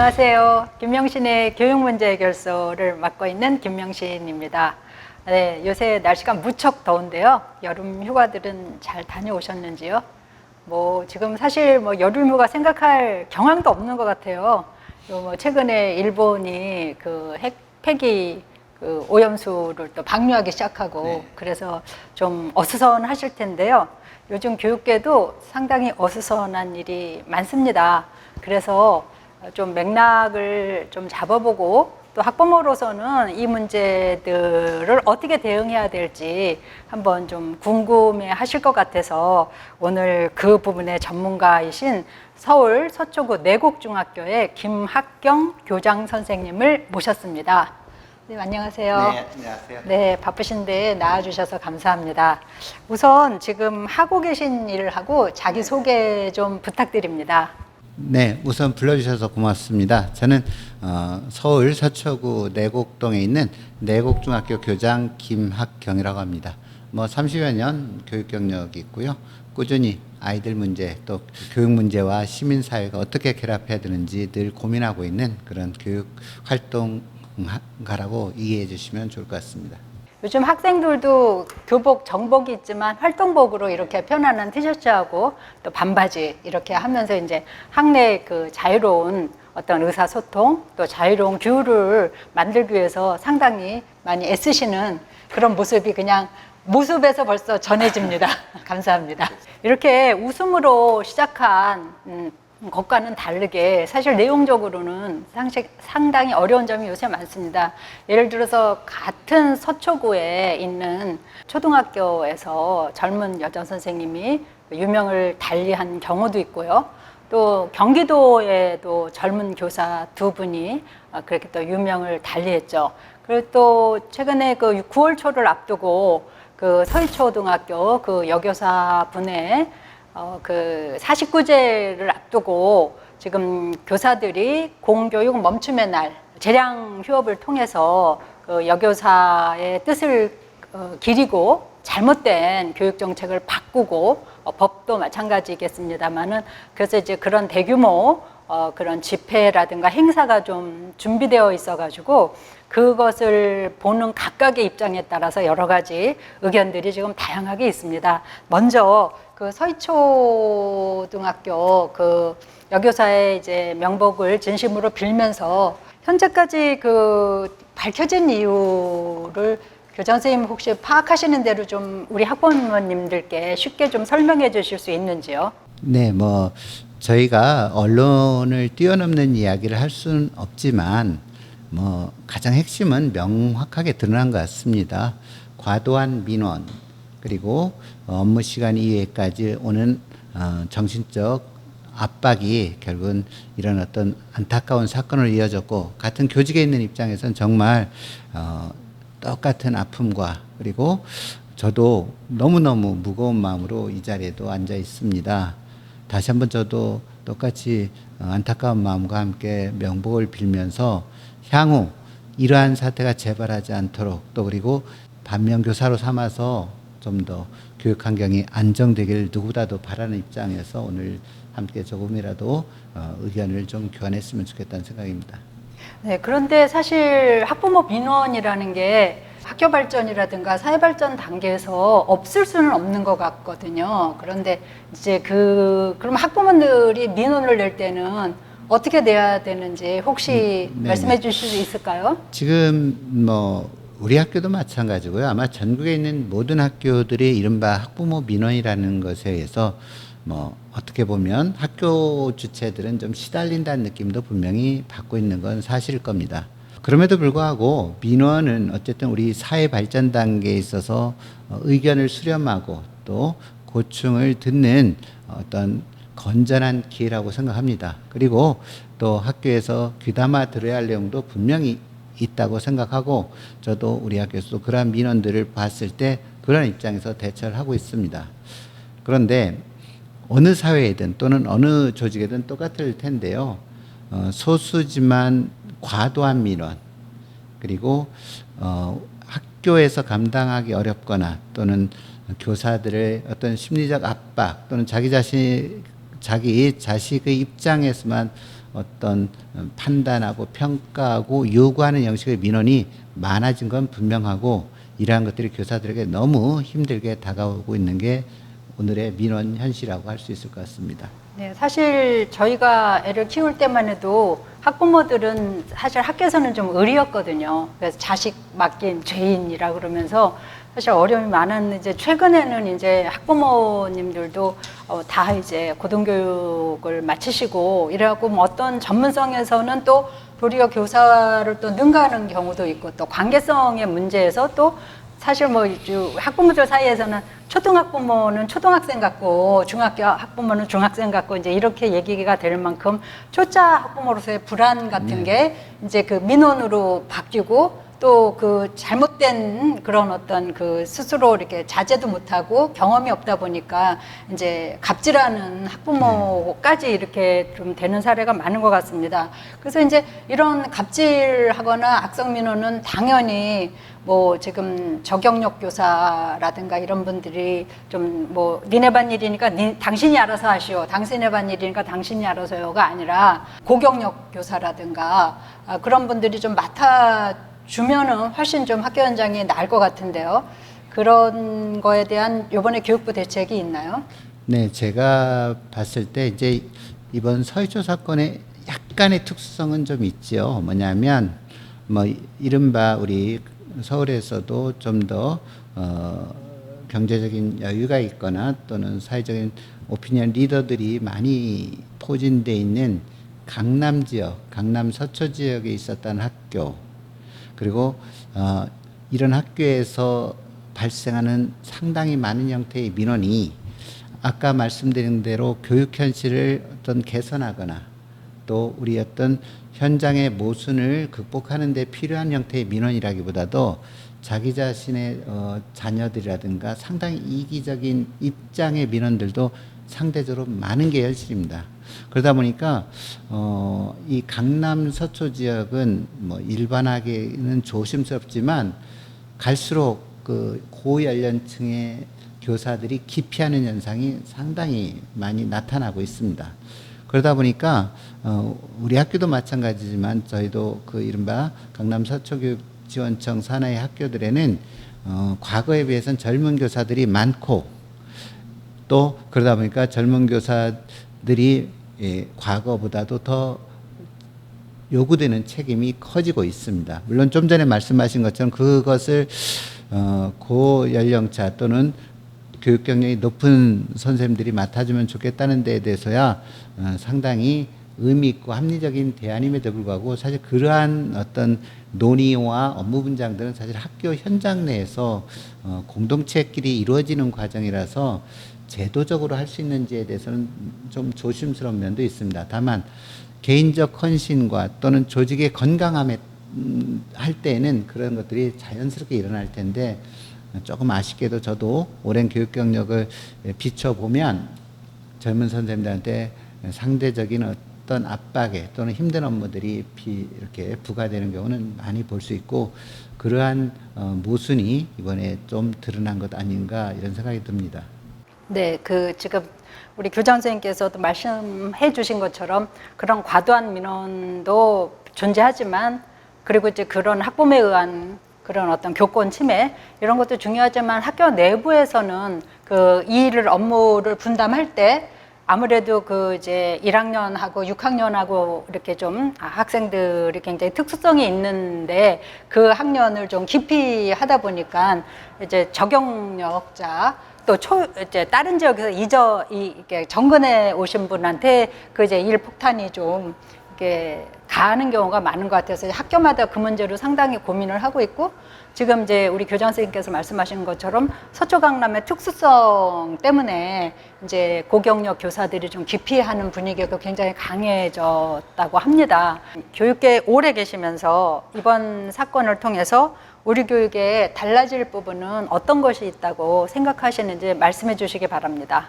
안녕하세요. 김명신의 교육문제 해결소를 맡고 있는 김명신입니다. 네, 요새 날씨가 무척 더운데요. 여름 휴가들은 잘 다녀오셨는지요? 지금 사실 여름 휴가 생각할 경황도 없는 것 같아요. 최근에 일본이 그 폐기 오염수를 또 방류하기 시작하고 네. 그래서 좀 어수선하실 텐데요. 요즘 교육계도 상당히 어수선한 일이 많습니다. 그래서 좀 맥락을 좀 잡아보고 또 학부모로서는 이 문제들을 어떻게 대응해야 될지 한번 좀 궁금해 하실 것 같아서 오늘 그 부분의 전문가이신 서울 서초구 내곡중학교의 김학경 교장 선생님을 모셨습니다. 네, 안녕하세요. 네, 안녕하세요. 네, 바쁘신데 나와주셔서 감사합니다. 우선 지금 하고 계신 일을 하고 자기소개 좀 부탁드립니다. 네, 우선 불러주셔서 고맙습니다. 저는 서울 서초구 내곡동에 있는 내곡중학교 교장 김학경이라고 합니다. 30여 년 교육 경력이 있고요. 꾸준히 아이들 문제 또 교육 문제와 시민사회가 어떻게 결합해야 되는지 늘 고민하고 있는 그런 교육 활동가라고 이해해 주시면 좋을 것 같습니다. 요즘 학생들도 교복, 정복이 있지만 활동복으로 이렇게 편안한 티셔츠하고 또 반바지 이렇게 하면서 이제 학내 그 자유로운 어떤 의사소통 또 자유로운 교류를 만들기 위해서 상당히 많이 애쓰시는 그런 모습이 그냥 모습에서 벌써 전해집니다. 감사합니다. 이렇게 웃음으로 시작한 것과는 다르게 사실 내용적으로는 상당히 어려운 점이 요새 많습니다. 예를 들어서 같은 서초구에 있는 초등학교에서 젊은 여자 선생님이 유명을 달리한 경우도 있고요. 또 경기도에도 젊은 교사 두 분이 그렇게 또 유명을 달리했죠. 그리고 또 최근에 그 9월 초를 앞두고 그 서희초등학교 그 여교사 분의 그 49제를 앞두고 지금 교사들이 공교육 멈춤의 날 재량 휴업을 통해서 그 여교사의 뜻을 기리고 잘못된 교육 정책을 바꾸고 법도 마찬가지겠습니다만은 그래서 이제 그런 대규모 그런 집회라든가 행사가 좀 준비되어 있어가지고 그것을 보는 각각의 입장에 따라서 여러 가지 의견들이 지금 다양하게 있습니다. 먼저 그 서희초등학교 그 여교사의 이제 명복을 진심으로 빌면서 현재까지 그 밝혀진 이유를 교장 선생님 혹시 파악하시는 대로 좀 우리 학부모님들께 쉽게 좀 설명해 주실 수 있는지요? 네, 저희가 언론을 뛰어넘는 이야기를 할 수는 없지만 가장 핵심은 명확하게 드러난 것 같습니다. 과도한 민원 그리고 업무 시간 이외까지 오는 정신적 압박이 결국은 이런 어떤 안타까운 사건으로 이어졌고 같은 교직에 있는 입장에서는 정말 똑같은 아픔과 그리고 저도 너무너무 무거운 마음으로 이 자리에도 앉아 있습니다. 다시 한번 저도 똑같이 안타까운 마음과 함께 명복을 빌면서 향후 이러한 사태가 재발하지 않도록 또 그리고 반면교사로 삼아서 좀 더 교육 환경이 안정되기를 누구보다도 바라는 입장에서 오늘 함께 조금이라도 의견을 좀 교환했으면 좋겠다는 생각입니다. 네, 그런데 사실 학부모 민원이라는 게 학교 발전이라든가 사회 발전 단계에서 없을 수는 없는 것 같거든요. 그런데 이제 그럼 학부모들이 민원을 낼 때는 어떻게 내야 되는지 혹시 말씀해 주실 수 있을까요? 지금 우리 학교도 마찬가지고요. 아마 전국에 있는 모든 학교들이 이른바 학부모 민원이라는 것에 의해서 어떻게 보면 학교 주체들은 좀 시달린다는 느낌도 분명히 받고 있는 건 사실일 겁니다. 그럼에도 불구하고 민원은 어쨌든 우리 사회 발전 단계에 있어서 의견을 수렴하고 또 고충을 듣는 어떤 건전한 기회라고 생각합니다. 그리고 또 학교에서 귀담아 들어야 할 내용도 분명히 있다고 생각하고 저도 우리 학교에서도 그러한 민원들을 봤을 때 그런 입장에서 대처를 하고 있습니다. 그런데 어느 사회이든 또는 어느 조직이든 똑같을 텐데요. 소수지만 과도한 민원 그리고 학교에서 감당하기 어렵거나 또는 교사들의 어떤 심리적 압박 또는 자기 자식의 입장에서만 어떤 판단하고 평가하고 요구하는 형식의 민원이 많아진 건 분명하고 이러한 것들이 교사들에게 너무 힘들게 다가오고 있는 게 오늘의 민원 현실이라고 할 수 있을 것 같습니다. 네, 사실 저희가 애를 키울 때만 해도 학부모들은 사실 학교에서는 좀 의리였거든요. 그래서 자식 맡긴 죄인이라 그러면서 사실 어려움이 많았는데 최근에는 이제 학부모님들도 다 이제 고등교육을 마치시고 이래갖고 뭐 어떤 전문성에서는 또 도리어 교사를 또 능가하는 경우도 있고 또 관계성의 문제에서 또 사실 뭐 학부모들 사이에서는 초등학부모는 초등학생 같고 중학교 학부모는 중학생 같고 이제 이렇게 얘기가 될 만큼 초짜 학부모로서의 불안 같은 게 이제 그 민원으로 바뀌고 또 그 잘못된 그런 어떤 그 스스로 이렇게 자제도 못하고 경험이 없다 보니까 이제 갑질하는 학부모까지 이렇게 좀 되는 사례가 많은 것 같습니다. 그래서 이제 이런 갑질하거나 악성 민원은 당연히 뭐 지금 저경력 교사라든가 이런 분들이 좀 뭐 니네 반 일이니까 당신이 알아서 하시오, 당신네 반 일이니까 당신이 알아서요가 아니라 고경력 교사라든가 그런 분들이 좀 맡아주면은 훨씬 좀 학교 현장이 나을 것 같은데요. 그런 거에 대한 이번에 교육부 대책이 있나요? 네, 제가 봤을 때 이제 이번 서희초 사건의 약간의 특수성은 좀 있죠. 뭐냐면 뭐 이른바 우리 서울에서도 좀 더 경제적인 여유가 있거나 또는 사회적인 오피니언 리더들이 많이 포진돼 있는 강남 지역, 강남 서초 지역에 있었던 학교, 그리고 이런 학교에서 발생하는 상당히 많은 형태의 민원이 아까 말씀드린 대로 교육 현실을 어떤 개선하거나 또 우리 어떤 현장의 모순을 극복하는 데 필요한 형태의 민원이라기보다도 자기 자신의 자녀들이라든가 상당히 이기적인 입장의 민원들도 상대적으로 많은 게 현실입니다. 그러다 보니까 이 강남 서초 지역은 뭐 일반하게는 조심스럽지만 갈수록 그 고연령층의 교사들이 기피하는 현상이 상당히 많이 나타나고 있습니다. 그러다 보니까 우리 학교도 마찬가지지만 저희도 그 이른바 강남 서초교육지원청 산하의 학교들에는 과거에 비해서는 젊은 교사들이 많고 또 그러다 보니까 젊은 교사들이 과거보다도 더 요구되는 책임이 커지고 있습니다. 물론 좀 전에 말씀하신 것처럼 그것을 고연령차 또는 교육 경력이 높은 선생님들이 맡아주면 좋겠다는 데에 대해서야 상당히 의미 있고 합리적인 대안임에도 불구하고 사실 그러한 어떤 논의와 업무 분장들은 사실 학교 현장 내에서 공동체끼리 이루어지는 과정이라서 제도적으로 할 수 있는지에 대해서는 좀 조심스러운 면도 있습니다. 다만 개인적 헌신과 또는 조직의 건강함에 할 때에는 그런 것들이 자연스럽게 일어날 텐데 조금 아쉽게도 저도 오랜 교육 경력을 비춰보면 젊은 선생님들한테 상대적인 어떤 압박에 또는 힘든 업무들이 이렇게 부과되는 경우는 많이 볼 수 있고 그러한 모순이 이번에 좀 드러난 것 아닌가 이런 생각이 듭니다. 네, 그 지금 우리 교장 선생님께서도 말씀해 주신 것처럼 그런 과도한 민원도 존재하지만 그리고 이제 그런 학부모에 의한 그런 어떤 교권 침해 이런 것도 중요하지만 학교 내부에서는 그 이 일을 업무를 분담할 때 아무래도 그 이제 1학년하고 6학년하고 이렇게 좀 학생들이 굉장히 특수성이 있는데 그 학년을 좀 깊이 하다 보니까 이제 저경력자 또 이제 다른 지역에서 이렇게 정근에 오신 분한테 그 이제 일 폭탄이 좀 이렇게 가는 경우가 많은 것 같아서 학교마다 그 문제로 상당히 고민을 하고 있고 지금 이제 우리 교장 선생님께서 말씀하시는 것처럼 서초 강남의 특수성 때문에 이제 고경력 교사들이 좀 기피하는 분위기가 굉장히 강해졌다고 합니다. 교육계에 오래 계시면서 이번 사건을 통해서 우리 교육에 달라질 부분은 어떤 것이 있다고 생각하시는지 말씀해 주시기 바랍니다.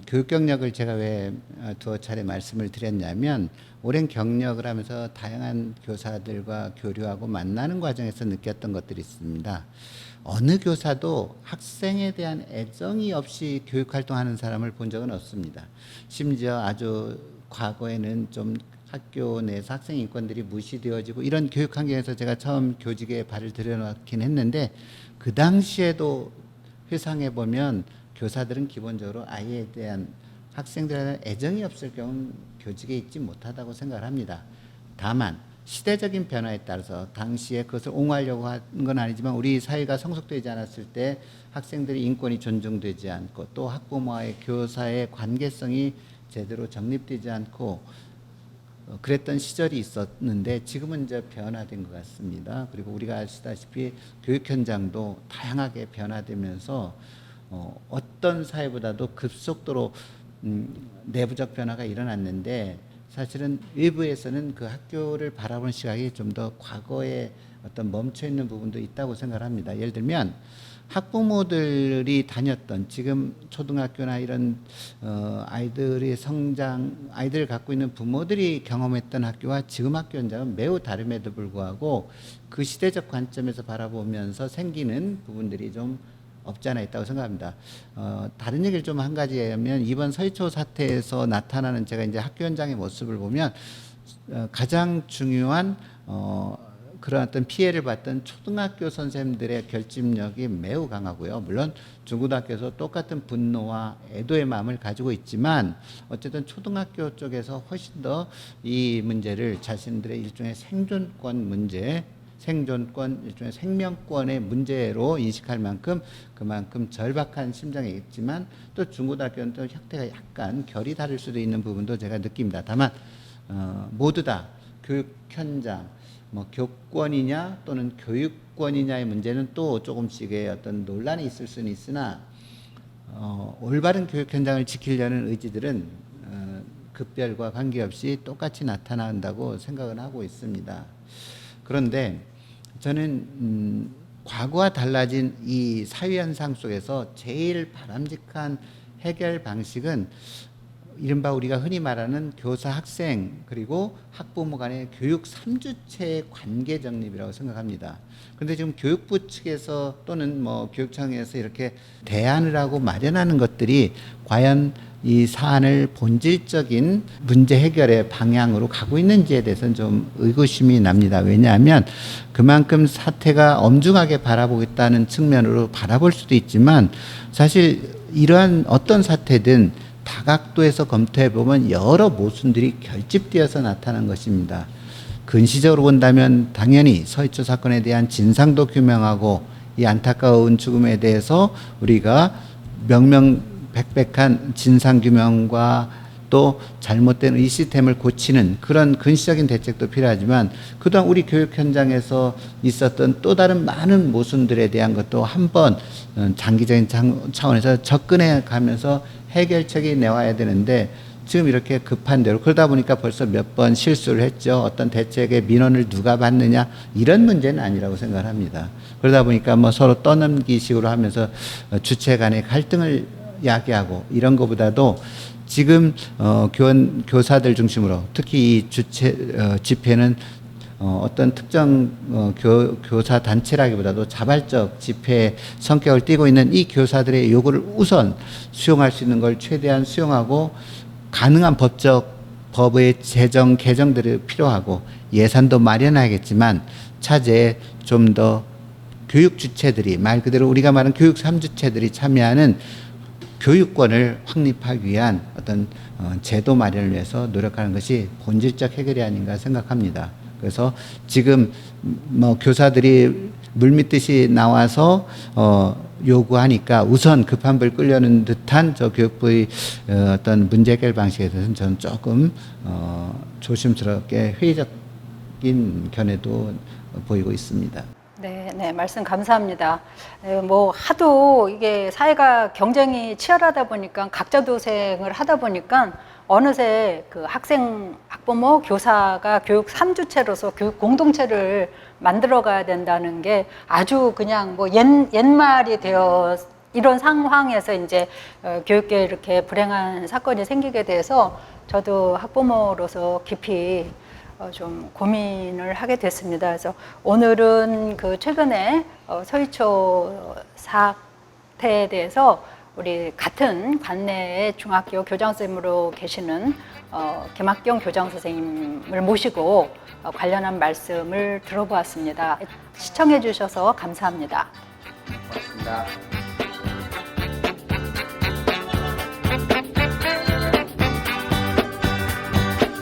교육 경력을 제가 왜 두어 차례 말씀을 드렸냐면 오랜 경력을 하면서 다양한 교사들과 교류하고 만나는 과정에서 느꼈던 것들이 있습니다. 어느 교사도 학생에 대한 애정이 없이 교육 활동하는 사람을 본 적은 없습니다. 심지어 아주 과거에는 좀 학교 내에서 학생 인권들이 무시되어지고 이런 교육 환경에서 제가 처음 교직에 발을 들여놓긴 했는데 그 당시에도 회상해 보면 교사들은 기본적으로 아이에 대한 학생들에 대한 애정이 없을 경우는 교직에 있지 못하다고 생각을 합니다. 다만 시대적인 변화에 따라서 당시에 그것을 옹호하려고 한 건 아니지만 우리 사회가 성숙되지 않았을 때 학생들의 인권이 존중되지 않고 또 학부모와의 교사의 관계성이 제대로 정립되지 않고 그랬던 시절이 있었는데 지금은 이제 변화된 것 같습니다. 그리고 우리가 아시다시피 교육 현장도 다양하게 변화되면서 어떤 사회보다도 급속도로 내부적 변화가 일어났는데 사실은 외부에서는 그 학교를 바라보는 시각이 좀 더 과거에 어떤 멈춰 있는 부분도 있다고 생각을 합니다. 예를 들면 학부모들이 다녔던 지금 초등학교나 이런 아이들의 성장, 아이들을 갖고 있는 부모들이 경험했던 학교와 지금 학교 현장은 매우 다름에도 불구하고 그 시대적 관점에서 바라보면서 생기는 부분들이 좀 없지 않아 있다고 생각합니다. 다른 얘기를 좀 한 가지 하면 이번 서희초 사태에서 나타나는 제가 이제 학교 현장의 모습을 보면 가장 중요한 그런 어떤 피해를 받던 초등학교 선생님들의 결집력이 매우 강하고요. 물론 중고등학교에서 똑같은 분노와 애도의 마음을 가지고 있지만 어쨌든 초등학교 쪽에서 훨씬 더 이 문제를 자신들의 일종의 생존권 문제, 생존권, 일종의 생명권의 문제로 인식할 만큼 그만큼 절박한 심정이 있지만 또 중고등학교는 또 형태가 약간 결이 다를 수도 있는 부분도 제가 느낍니다. 다만 모두 다 교육 현장, 뭐 교권이냐 또는 교육권이냐의 문제는 또 조금씩의 어떤 논란이 있을 수는 있으나 올바른 교육 현장을 지키려는 의지들은 급별과 관계없이 똑같이 나타난다고 생각을 하고 있습니다. 그런데 저는 과거와 달라진 이 사회 현상 속에서 제일 바람직한 해결 방식은 이른바 우리가 흔히 말하는 교사, 학생 그리고 학부모 간의 교육 3주체의 관계 정립이라고 생각합니다. 그런데 지금 교육부 측에서 또는 뭐 교육청에서 이렇게 대안을 하고 마련하는 것들이 과연 이 사안을 본질적인 문제 해결의 방향으로 가고 있는지에 대해서는 좀 의구심이 납니다. 왜냐하면 그만큼 사태가 엄중하게 바라보고 있다는 측면으로 바라볼 수도 있지만 사실 이러한 어떤 사태든 다각도에서 검토해보면 여러 모순들이 결집되어서 나타난 것입니다. 근시적으로 본다면 당연히 서희초 사건에 대한 진상도 규명하고 이 안타까운 죽음에 대해서 우리가 명명백백한 진상규명과 또 잘못된 이 시스템을 고치는 그런 근시적인 대책도 필요하지만 그동안 우리 교육 현장에서 있었던 또 다른 많은 모순들에 대한 것도 한번 장기적인 차원에서 접근해 가면서 해결책이 내와야 되는데 지금 이렇게 급한 대로 그러다 보니까 벌써 몇 번 실수를 했죠. 어떤 대책의 민원을 누가 받느냐 이런 문제는 아니라고 생각을 합니다. 그러다 보니까 뭐 서로 떠넘기식으로 하면서 주체 간의 갈등을 야기하고 이런 것보다도 지금 교사들 중심으로 특히 이 집회는 어떤 특정 교사 단체라기보다도 자발적 집회 성격을 띠고 있는 이 교사들의 요구를 우선 수용할 수 있는 걸 최대한 수용하고 가능한 법의 제정 개정들이 필요하고 예산도 마련하겠지만 차제에 좀 더 교육 주체들이 말 그대로 우리가 말하는 교육 3주체들이 참여하는 교육권을 확립하기 위한 어떤 제도 마련을 위해서 노력하는 것이 본질적 해결이 아닌가 생각합니다. 그래서 지금 뭐 교사들이 물밀듯이 나와서 요구하니까 우선 급한 불 끄려는 듯한 저 교육부의 어떤 문제 해결 방식에 대해서는 저는 조금 조심스럽게 회의적인 견해도 보이고 있습니다. 네, 말씀 감사합니다. 뭐 하도 이게 사회가 경쟁이 치열하다 보니까 각자 도생을 하다 보니까 어느새 그 학생, 학부모, 교사가 교육 3주체로서 교육 공동체를 만들어 가야 된다는 게 아주 그냥 뭐 옛말이 되어 이런 상황에서 이제 교육계에 이렇게 불행한 사건이 생기게 돼서 저도 학부모로서 깊이 좀 고민을 하게 됐습니다. 그래서 오늘은 그 최근에 서희초 사태에 대해서 우리 같은 관내의 중학교 교장선생님으로 계시는 김학경 교장선생님을 모시고 관련한 말씀을 들어보았습니다. 시청해 주셔서 감사합니다. 고맙습니다.